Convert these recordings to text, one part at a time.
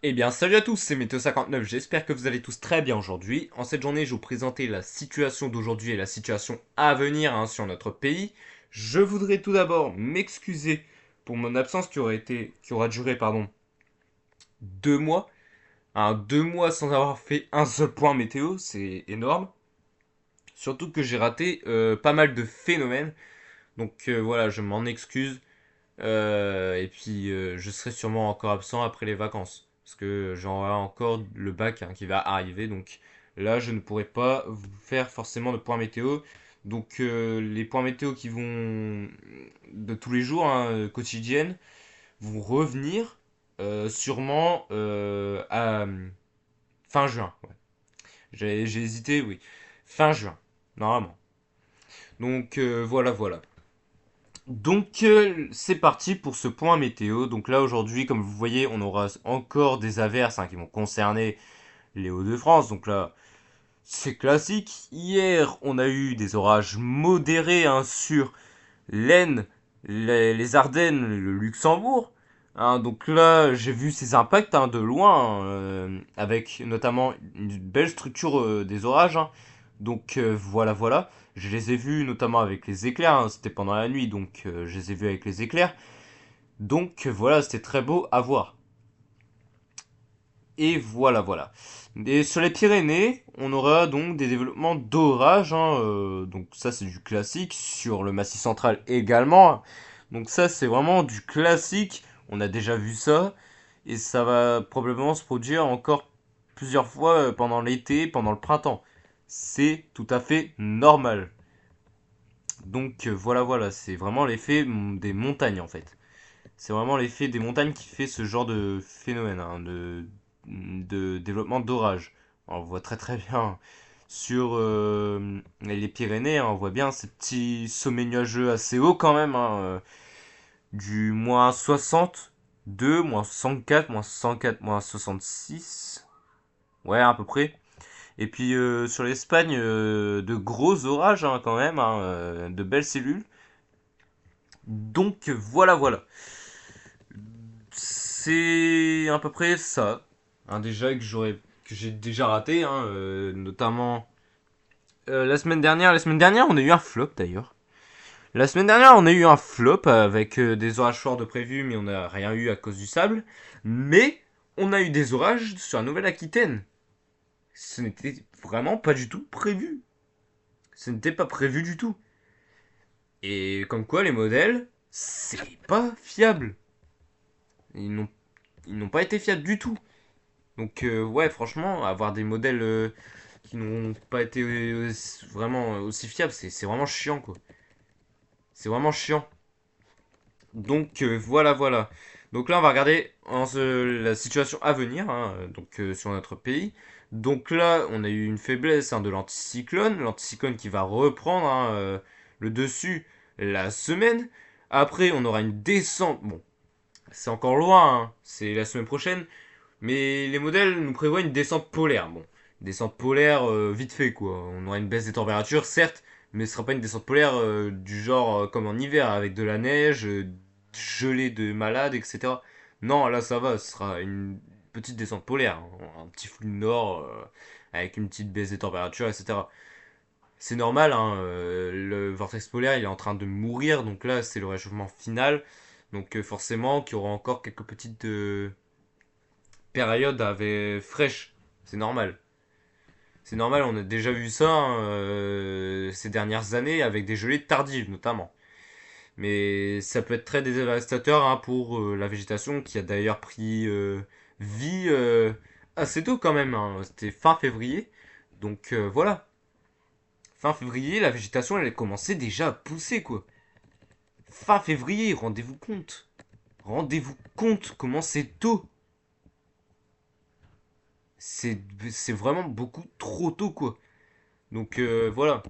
Eh bien, salut à tous, c'est Météo59, j'espère que vous allez tous très bien aujourd'hui. En cette journée, je vais vous présenter la situation d'aujourd'hui et la situation à venir sur notre pays. Je voudrais tout d'abord m'excuser pour mon absence qui aura duré, 2 mois. 2 mois sans avoir fait un seul point météo, c'est énorme. Surtout que j'ai raté pas mal de phénomènes. Donc voilà, je m'en excuse. Et puis, je serai sûrement encore absent après les vacances. Parce que j'aurai encore le bac qui va arriver. Donc là, je ne pourrai pas vous faire forcément de points météo. Donc les points météo qui vont de tous les jours, quotidiennes, vont revenir sûrement à fin juin. Ouais. J'ai hésité, oui. Fin juin, normalement. Donc voilà. Donc c'est parti pour ce point météo. Donc là aujourd'hui, comme vous voyez, on aura encore des averses qui vont concerner les Hauts-de-France. Donc là, c'est classique. Hier, on a eu des orages modérés sur l'Aisne, les Ardennes, le Luxembourg. Donc là, j'ai vu ces impacts de loin, avec notamment une belle structure des orages. Donc voilà. Je les ai vus notamment avec les éclairs, c'était pendant la nuit, donc je les ai vus avec les éclairs. Donc voilà, c'était très beau à voir. Et voilà. Et sur les Pyrénées, on aura donc des développements d'orage, donc ça c'est du classique, sur le Massif central également. Donc ça c'est vraiment du classique, on a déjà vu ça, et ça va probablement se produire encore plusieurs fois pendant l'été, pendant le printemps. C'est tout à fait normal. Donc voilà, c'est vraiment l'effet des montagnes en fait. C'est vraiment l'effet des montagnes qui fait ce genre de phénomène, de développement d'orage. On le voit très bien sur les Pyrénées, on voit bien ces petits sommets nuageux assez hauts quand même, du -62, -64, -64, -66, ouais à peu près. Et puis sur l'Espagne, de gros orages quand même, de belles cellules. Donc voilà. C'est à peu près ça. Déjà que j'ai déjà raté, notamment la semaine dernière. La semaine dernière, on a eu un flop d'ailleurs. La semaine dernière, on a eu un flop avec des orages forts de prévu, mais on n'a rien eu à cause du sable. Mais on a eu des orages sur la Nouvelle-Aquitaine. Ce n'était vraiment pas du tout prévu. Ce n'était pas prévu du tout. Et comme quoi, les modèles, c'est pas fiable. Ils n'ont ils n'ont pas été fiables du tout. Donc ouais, franchement, avoir des modèles qui n'ont pas été vraiment aussi fiables, c'est vraiment chiant quoi. C'est vraiment chiant. Donc voilà. Donc là, on va regarder la situation à venir, donc sur notre pays. Donc là, on a eu une faiblesse de l'anticyclone qui va reprendre le dessus la semaine. Après, on aura une descente. Bon, c'est encore loin, c'est la semaine prochaine. Mais les modèles nous prévoient une descente polaire. Bon, descente polaire vite fait quoi. On aura une baisse des températures, certes, mais ce sera pas une descente polaire du genre comme en hiver avec de la neige, gelée de malade, etc. Non, là ça va, ce sera une petite descente polaire, un petit flux nord avec une petite baisse des températures, etc. C'est normal, le vortex polaire il est en train de mourir, donc là c'est le réchauffement final. Donc forcément qu'il y aura encore quelques petites période fraîche. C'est normal. C'est normal, on a déjà vu ça ces dernières années avec des gelées tardives notamment. Mais ça peut être très dévastateur pour la végétation qui a d'ailleurs pris vie assez tôt quand même. C'était fin février. Donc voilà. Fin février, la végétation elle commençait déjà à pousser quoi. Fin février, rendez-vous compte. Rendez-vous compte comment c'est tôt. C'est c'est vraiment beaucoup trop tôt quoi. Donc voilà.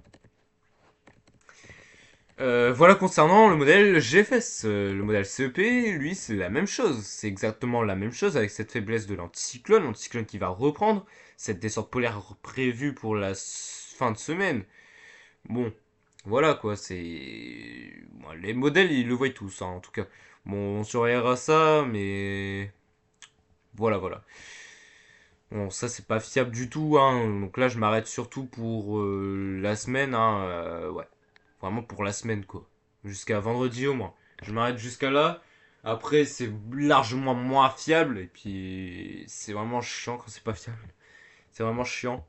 Voilà concernant le modèle GFS. Le modèle CEP, lui, c'est la même chose. C'est exactement la même chose avec cette faiblesse de l'anticyclone qui va reprendre, cette descente polaire prévue pour la fin de semaine. Bon, voilà quoi, c'est... Bon, les modèles, ils le voient tous, en tout cas. Bon, on surveillera ça, mais... Voilà, voilà. Bon, ça c'est pas fiable du tout, hein. Donc là, je m'arrête surtout pour la semaine, hein. Ouais, vraiment pour la semaine, quoi. Jusqu'à vendredi au moins. Je m'arrête jusqu'à là. Après, c'est largement moins fiable. Et puis, c'est vraiment chiant quand c'est pas fiable. C'est vraiment chiant.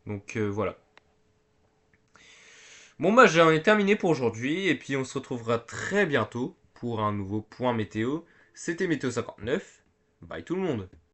Donc voilà. Bon, bah, j'en ai terminé pour aujourd'hui. Et puis, on se retrouvera très bientôt pour un nouveau point météo. C'était Météo 59. Bye tout le monde.